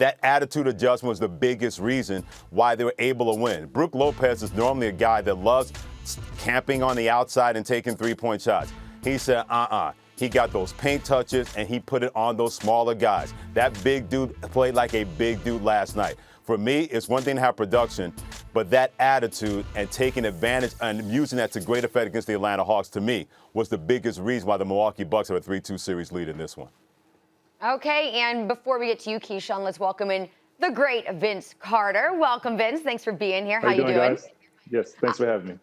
That attitude adjustment was the biggest reason why they were able to win. Brook Lopez is normally a guy that loves camping on the outside and taking three-point shots. He said, He got those paint touches, and he put it on those smaller guys. That big dude played like a big dude last night. For me, it's one thing to have production, but that attitude and taking advantage and using that to great effect against the Atlanta Hawks, to me, was the biggest reason why the Milwaukee Bucks have a 3-2 series lead in this one. Okay, and before we get to you, Keyshawn, let's welcome in the great Vince Carter. Welcome, Vince. Thanks for being here. How you doing? Guys? Yes, thanks for having me.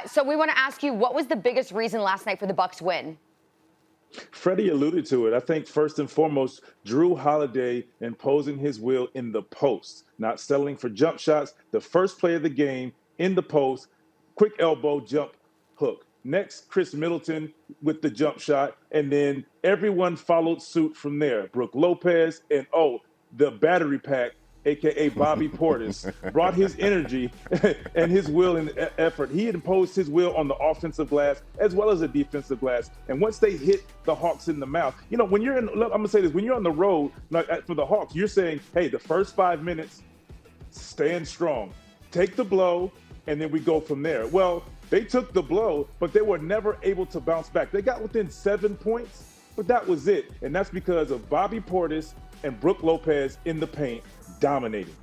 So we want to ask you, what was the biggest reason last night for the Bucks win? Freddie alluded to it. I think first and foremost, Jrue Holiday imposing his will in the post, not settling for jump shots. The first play of the game in the post, quick elbow, jump, hook. Next, Chris Middleton with the jump shot, and then everyone followed suit from there. Brook Lopez and, the battery pack, a.k.a. Bobby Portis, brought his energy and his will and effort. He imposed his will on the offensive glass as well as the defensive glass. And once they hit the Hawks in the mouth, when you're in, I'm going to say this, when you're on the road for the Hawks, you're saying, hey, the first 5 minutes, stand strong. Take the blow, and then we go from there. Well, they took the blow, but they were never able to bounce back. They got within 7 points, but that was it. And that's because of Bobby Portis and Brook Lopez in the paint dominating.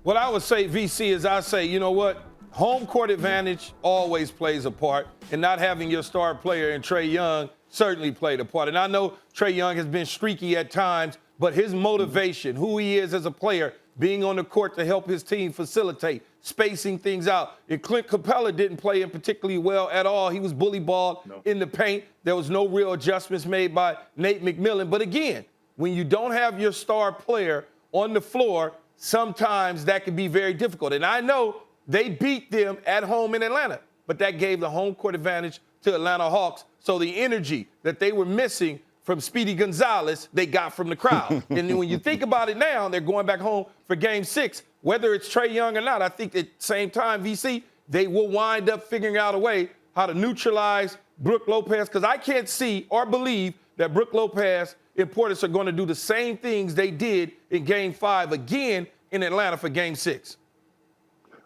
What I would say, VC, is I say, you know what? Home court advantage always plays a part, and not having your star player in Trae Young certainly played a part. And I know Trae Young has been streaky at times, but his motivation, who he is as a player, being on the court to help his team facilitate, spacing things out. And Clint Capella didn't play him particularly well at all. He was bully balled in the paint. There was no real adjustments made by Nate McMillan. But again, when you don't have your star player on the floor, sometimes that can be very difficult. And I know they beat them at home in Atlanta, but that gave the home court advantage to Atlanta Hawks. So the energy that they were missing from Speedy Gonzalez, they got from the crowd. And then when you think about it now, they're going back home for Game 6. Whether it's Trae Young or not, I think at the same time, VC, they will wind up figuring out a way how to neutralize Brook Lopez, because I can't see or believe that Brook Lopez and Portis are going to do the same things they did in Game 5 again in Atlanta for Game 6.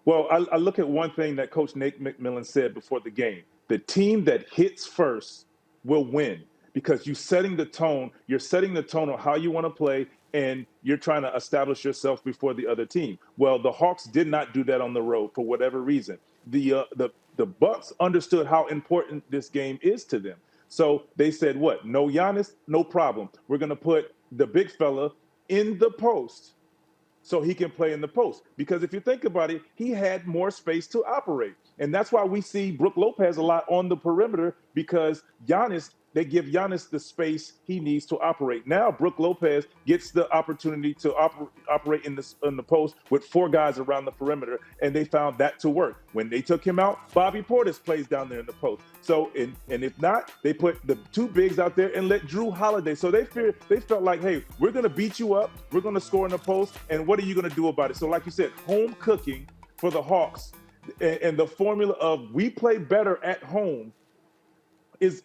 Well, I look at one thing that Coach Nate McMillan said before the game. The team that hits first will win, because you're setting the tone. You're setting the tone on how you want to play, and you're trying to establish yourself before the other team. Well, the Hawks did not do that on the road for whatever reason. The Bucks understood how important this game is to them. So they said, what? No Giannis? No problem. We're going to put the big fella in the post so he can play in the post. Because if you think about it, he had more space to operate. And that's why we see Brook Lopez a lot on the perimeter, because they give Giannis the space he needs to operate. Now Brook Lopez gets the opportunity to operate in the post with 4 guys around the perimeter, and they found that to work. When they took him out, Bobby Portis plays down there in the post. So, and if not, they put the 2 bigs out there and let Jrue Holiday. So they felt like, hey, we're going to beat you up. We're going to score in the post. And what are you going to do about it? So like you said, home cooking for the Hawks, and the formula of we play better at home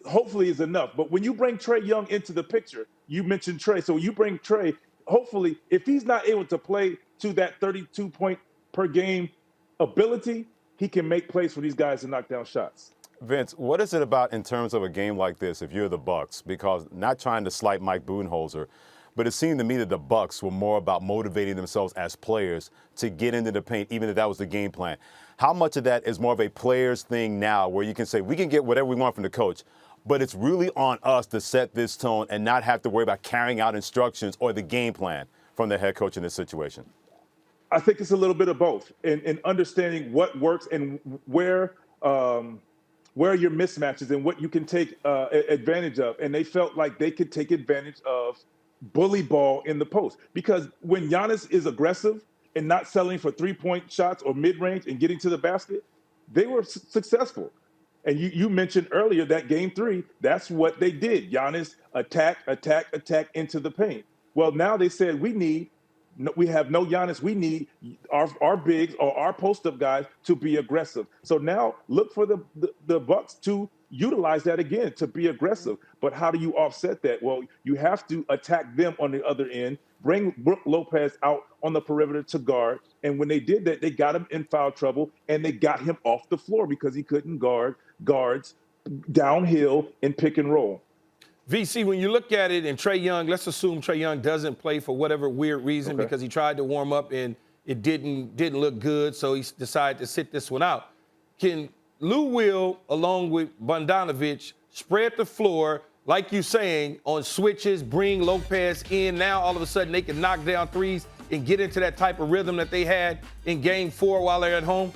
hopefully is enough. But when you bring Trae Young into the picture, you mentioned Trae. So you bring Trae, hopefully, if he's not able to play to that 32-point per game ability, he can make plays for these guys to knock down shots. Vince, what is it about in terms of a game like this, if you're the Bucks? Because not trying to slight Mike Budenholzer, but it seemed to me that the Bucks were more about motivating themselves as players to get into the paint, even if that was the game plan. How much of that is more of a players thing now, where you can say we can get whatever we want from the coach, but it's really on us to set this tone and not have to worry about carrying out instructions or the game plan from the head coach in this situation? I think it's a little bit of both, and understanding what works and where your mismatches and what you can take advantage of. And they felt like they could take advantage of bully ball in the post, because when Giannis is aggressive and not settling for 3-point shots or mid-range and getting to the basket, they were successful. And you mentioned earlier that Game 3, that's what they did. Giannis attack into the paint. Well, now they said we need we have no Giannis. We need our bigs or our post-up guys to be aggressive. So now look for the Bucks to utilize that again, to be aggressive. But how do you offset that? Well, you have to attack them on the other end, bring Brook Lopez out on the perimeter to guard. And when they did that, they got him in foul trouble, and they got him off the floor because he couldn't guard guards downhill in pick and roll. VC, when you look at it, and Trae Young, let's assume Trae Young doesn't play for whatever weird reason because he tried to warm up and it didn't look good, so he decided to sit this one out. Can Lou Will, along with Bogdanovic, spread the floor, like you're saying, on switches, bring Lopez in? Now all of a sudden they can knock down threes and get into that type of rhythm that they had in Game 4 while they're at home?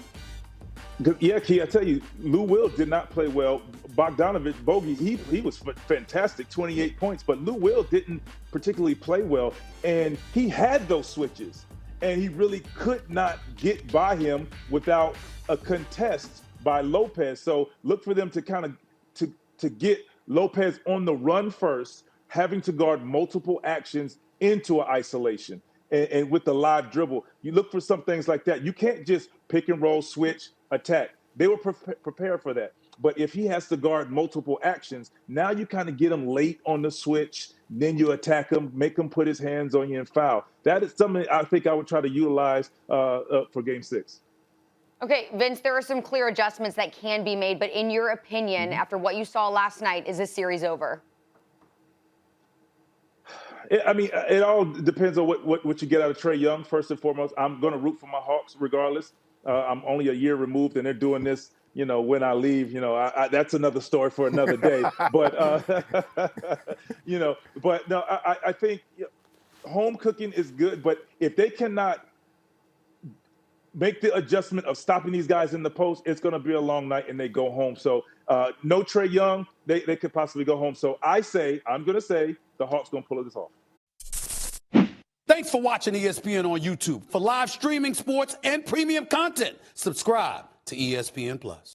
Yeah, Key, I tell you, Lou Will did not play well. Bogdanovic, Bogey, he was fantastic, 28 points, but Lou Will didn't particularly play well, and he had those switches, and he really could not get by him without a contest by Lopez. So look for them to kind of to get Lopez on the run first, having to guard multiple actions into an isolation. And with the live dribble, you look for some things like that. You can't just pick and roll, switch, attack. They were prepared for that. But if he has to guard multiple actions, now you kind of get him late on the switch, then you attack him, make him put his hands on you and foul. That is something I think I would try to utilize for Game 6. Okay, Vince, there are some clear adjustments that can be made, but in your opinion, after what you saw last night, is this series over? I mean, it all depends on what you get out of Trae Young, first and foremost. I'm going to root for my Hawks regardless. I'm only a year removed, and they're doing this, when I leave. That's another story for another day. But, but no, I think home cooking is good. But if they cannot make the adjustment of stopping these guys in the post, it's going to be a long night, and they go home. So no Trae Young, they could possibly go home. So I'm going to say the Hawks going to pull this off. Thanks for watching ESPN on YouTube. For live streaming, sports, and premium content, subscribe to ESPN+.